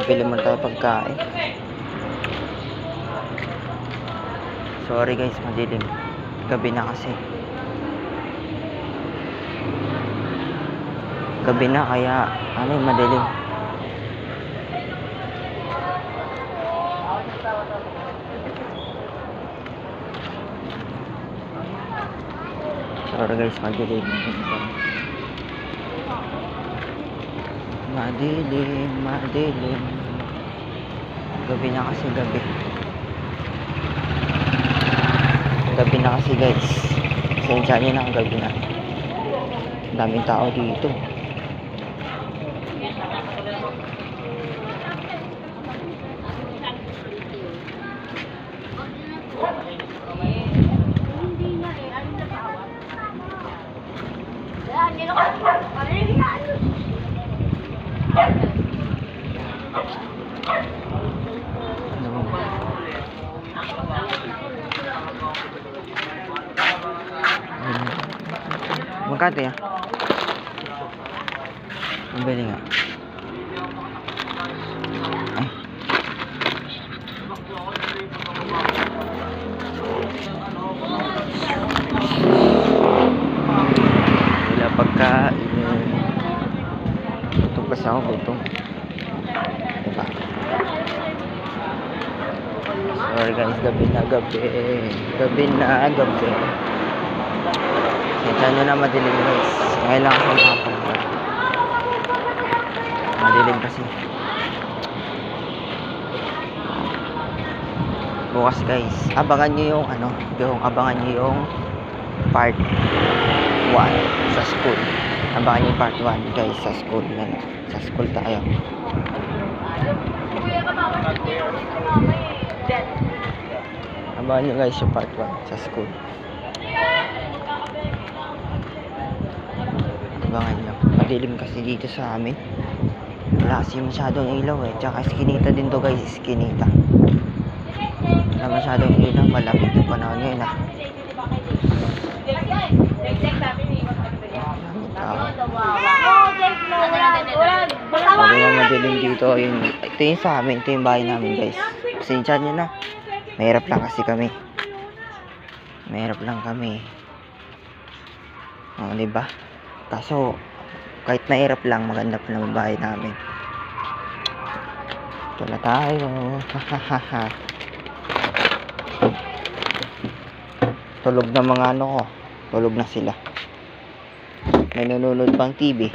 Mabili mo tayo pagkain. Sorry guys, madilim. Gabi na kasi. Gabi na kaya madilim. Sorry guys, madilim. Madilim. Gabi na kasi gabi. Gabi na kasi guys. Pasensya niyo na ang gabi na. Daming tao dito. Magkano yan? Ang bili nga. Ay. Wala pagkain. Gutom kasi ako, gutom. Diba? Sorry guys, gabi na gabi. Sensya nyo na madilim guys. Ngayon lang ako nakapagod. Madilim kasi. Bukas guys, abangan nyo yung abangan nyo yung part 1 sa school. Abangan nyo yung part 1 guys sa school. Sa school tayo. Abangan nyo guys yung part 1 sa school. Abangan nyo. Madilim kasi dito sa amin. Wala kasi masyadong ilaw eh. Tsaka iskinita din to guys. Iskinita. Wala masyadong ilaw. Malamig yung panahon ngayon ah. Sabi nga madilim dito. Ito yung sa amin. Ito yung bahay namin guys. Pasensya nyo na. Mahirap lang kasi kami. O, diba? Kaso, kahit mahirap lang, maganda pa naman bahay namin. Ito na tayo. Tulog na mga ko. Tulog na sila. May nanonood pang TV.